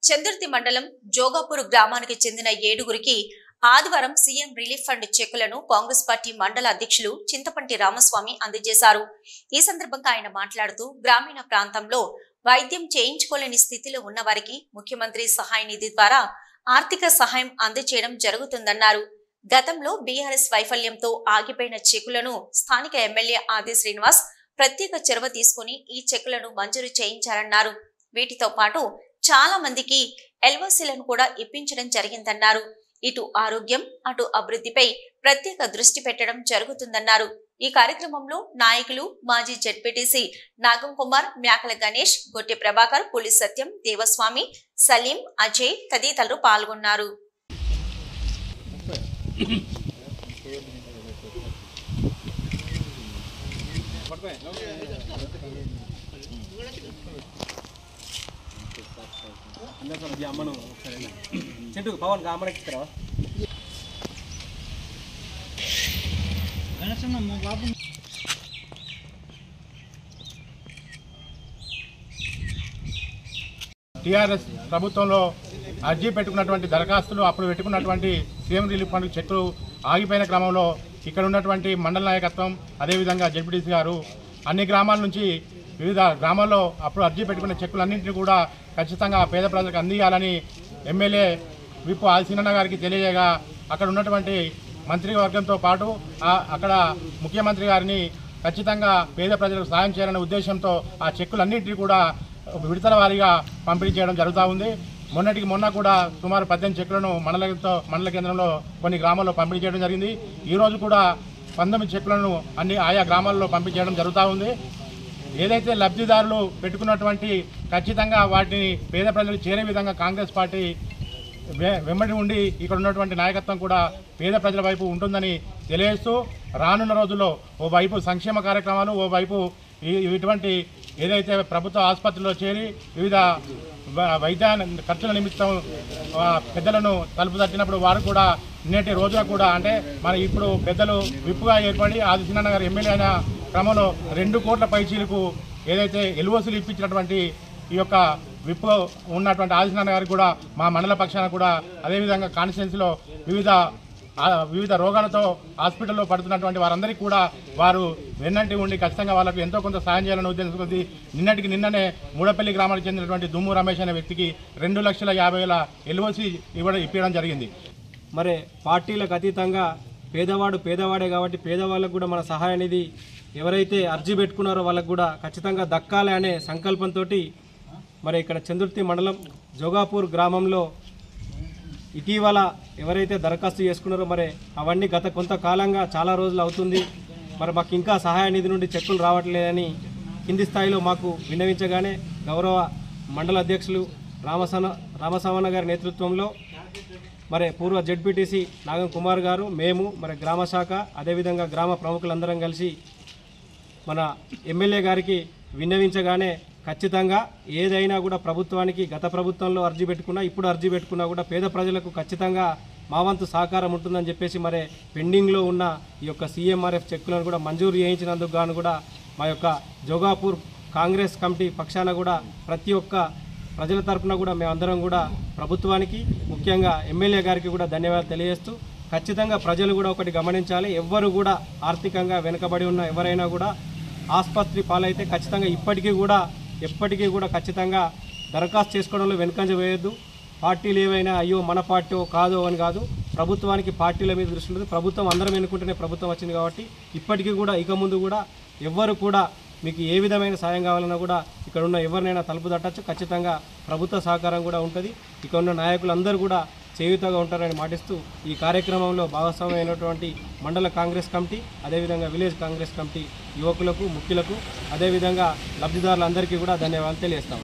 చందుర్తి మండలం జోగాపూర్ గ్రామానికి చెందిన 7గురికి ఆదివారం సీఎం రిలీఫ్ ఫండ్ చెక్కులను కాంగ్రెస్ పార్టీ మండల అధ్యక్షులు చింతపంటి రామస్వామి అందజేశారు. ఈ సందర్భంగా ఆయన మాట్లాడుతూ గ్రామీణ ప్రాంతంలో వైద్యం చేయించుకోలేని స్థితిలో ఉన్న వారికి ముఖ్యమంత్రి సహాయ నిధి ద్వారా ఆర్థిక సహాయం అందజేయడం జరుగుతుందన్నారు. గతంలో బీఆర్ఎస్ వైఫల్యంతో ఆగిపోయిన చెక్కులను స్థానిక ఎమ్మెల్యే ఆది శ్రీనివాస్ ప్రత్యేక చొరవ తీసుకుని ఈ చెక్కులను మంజూరు చేయించారన్నారు. వీటితో పాటు చాలా మందికి ఎల్ఓసీలను కూడా ఇప్పించడం జరిగిందన్నారు. ఇటు ఆరోగ్యం అటు అభివృద్ధిపై ప్రత్యేక దృష్టి పెట్టడం జరుగుతుందన్నారు. ఈ కార్యక్రమంలో నాయకులు మాజీ జెడ్పీటీసీ నాగం కుమార్, మ్యాకల గణేష్, గొట్టె ప్రభాకర్, పులి సత్యం, దేవస్వామి, సలీం, అజయ్ తదితరులు పాల్గొన్నారు. పవన్ అమ్మకి ఇస్తారా టీఆర్ఎస్ ప్రభుత్వంలో అర్జీ పెట్టుకున్నటువంటి దరఖాస్తులు అప్పుడు పెట్టుకున్నటువంటి సీఎం రిలీఫ్ ఫండ్ చెక్కులు ఆగిపోయిన క్రమంలో ఇక్కడ ఉన్నటువంటి మండల నాయకత్వం అదేవిధంగా జెడ్పీటీసీ గారు అన్ని గ్రామాల నుంచి వివిధ గ్రామాల్లో అప్పుడు అర్జీ పెట్టుకున్న చెక్కులన్నింటినీ కూడా ఖచ్చితంగా పేద ప్రజలకు అందియాలని ఎమ్మెల్యే విప్ ఆదిశీనన్న గారికి తెలియజేయగా అక్కడ ఉన్నటువంటి మంత్రివర్గంతో పాటు అక్కడ ముఖ్యమంత్రి గారిని ఖచ్చితంగా పేద ప్రజలకు సాయం చేయాలనే ఉద్దేశంతో ఆ చెక్కులన్నింటినీ కూడా విడతల వారీగా పంపిణీ చేయడం జరుగుతూ ఉంది. మొన్న కూడా సుమారు 18 చెక్కులను మండల కేంద్రంలో కొన్ని గ్రామాల్లో పంపిణీ చేయడం జరిగింది. ఈరోజు కూడా 19 చెక్కులను అన్ని ఆయా గ్రామాల్లో పంపిణీ చేయడం జరుగుతూ ఉంది. ఏదైతే లబ్ధిదారులు పెట్టుకున్నటువంటి ఖచ్చితంగా వాటిని పేద ప్రజలకు చేరే విధంగా కాంగ్రెస్ పార్టీ వెంబడి ఉండి ఇక్కడ ఉన్నటువంటి నాయకత్వం కూడా పేద ప్రజల వైపు ఉంటుందని తెలియజేస్తూ రానున్న రోజుల్లో ఓవైపు సంక్షేమ కార్యక్రమాలు, ఓవైపు ఇటువంటి ఏదైతే ప్రభుత్వ ఆసుపత్రిలో చేరి వివిధ వైద్య ఖర్చుల నిమిత్తం పెద్దలను తలుపు తట్టినప్పుడు వారు కూడా నిన్నటి రోజున కూడా అంటే మన ఇప్పుడు పెద్దలు విప్పుగా ఏర్పడి ఆదిశీనన్న గారు ఎమ్మెల్యే అయిన క్రమంలో 2 కోట్ల పైచీలకు ఏదైతే ఎల్ఓసీలు ఇప్పించినటువంటి ఈ యొక్క విప్ ఉన్నటువంటి ఆదిశీనన్న గారికి కూడా మా మండల పక్షాన కూడా అదేవిధంగా కాన్స్టిట్యున్సీలో వివిధ రోగాలతో హాస్పిటల్లో పడుతున్నటువంటి వారందరికీ కూడా వారు వెన్నంటి ఉండి ఖచ్చితంగా వాళ్ళకు ఎంతో కొంత సాయం చేయాలని ఉద్దేశించుకుంది. నిన్ననే మూడపల్లి గ్రామానికి చెందినటువంటి దుమ్ము రమేష్ అనే వ్యక్తికి 2,50,000 ఎల్ఓసీ ఇప్పించడం జరిగింది. మరి పార్టీలకు అతీతంగా పేదవాడే కాబట్టి పేదవాళ్ళకు కూడా మన సహాయ నిధి ఎవరైతే అర్జీ పెట్టుకున్నారో వాళ్ళకు కూడా ఖచ్చితంగా దక్కాలి అనే సంకల్పంతో మరి ఇక్కడ చందుర్తి మండలం జోగాపూర్ గ్రామంలో ఇటీవల ఎవరైతే దరఖాస్తు చేసుకున్నారో మరి అవన్నీ గత కొంతకాలంగా చాలా రోజులు అవుతుంది. మరి మాకు ఇంకా సహాయ నిధి నుండి చెక్కులు రావట్లేదని కింది స్థాయిలో మాకు విన్నవించగానే గౌరవ మండల అధ్యక్షులు రామసావన్న గారి నేతృత్వంలో మరి పూర్వ జెడ్పీటీసీ నాగం కుమార్ గారు, మేము మరి గ్రామ శాఖ అదేవిధంగా గ్రామ ప్రముఖులందరం కలిసి మన ఎమ్మెల్యే గారికి విన్నవించగానే ఖచ్చితంగా ఏదైనా కూడా ప్రభుత్వానికి గత ప్రభుత్వంలో అర్జీ పెట్టుకున్నా ఇప్పుడు అర్జీ పెట్టుకున్నా కూడా పేద ప్రజలకు ఖచ్చితంగా మా వంతు సహకారం ఉంటుందని చెప్పేసి మరి పెండింగ్లో ఉన్న ఈ యొక్క సీఎంఆర్ఎఫ్ చెక్కులను కూడా మంజూరు చేయించినందుకు గాను కూడా మా యొక్క జోగాపూర్ కాంగ్రెస్ కమిటీ పక్షాన కూడా ప్రతి ఒక్క ప్రజల తరఫున కూడా మేమందరం కూడా ప్రభుత్వానికి ముఖ్యంగా ఎమ్మెల్యే గారికి కూడా ధన్యవాదాలు తెలియజేస్తూ ఖచ్చితంగా ప్రజలు కూడా ఒకటి గమనించాలి. ఎవ్వరు కూడా ఆర్థికంగా వెనుకబడి ఉన్న ఎవరైనా కూడా ఆసుపత్రి పాలైతే ఖచ్చితంగా ఎప్పటికీ కూడా ఖచ్చితంగా దరఖాస్తు చేసుకోవడంలో వెనుకంజ వేయొద్దు. పార్టీలు ఏవైనా అయ్యో మన పార్టీ కాదో అని కాదు, ప్రభుత్వానికి పార్టీల మీద దృష్టి ఉంటుంది. ప్రభుత్వం అందరం ఎన్నుకుంటేనే ప్రభుత్వం వచ్చింది కాబట్టి ఇప్పటికీ కూడా ఇక ముందు కూడా ఎవ్వరు కూడా మీకు ఏ విధమైన సాయం కావాలన్నా కూడా ఇక్కడ ఉన్న ఎవరినైనా తలుపు తట్టచ్చు. ఖచ్చితంగా ప్రభుత్వ సహకారం కూడా ఉంటుంది. ఇక్కడ ఉన్న నాయకులందరూ కూడా చేయూతగా ఉంటారని మాటిస్తూ ఈ కార్యక్రమంలో భాగస్వామ్యమైనటువంటి మండల కాంగ్రెస్ కమిటీ అదేవిధంగా విలేజ్ కాంగ్రెస్ కమిటీ యువకులకు, ముఖ్యులకు అదేవిధంగా లబ్ధిదారులందరికీ కూడా ధన్యవాదాలు తెలియజేస్తాం.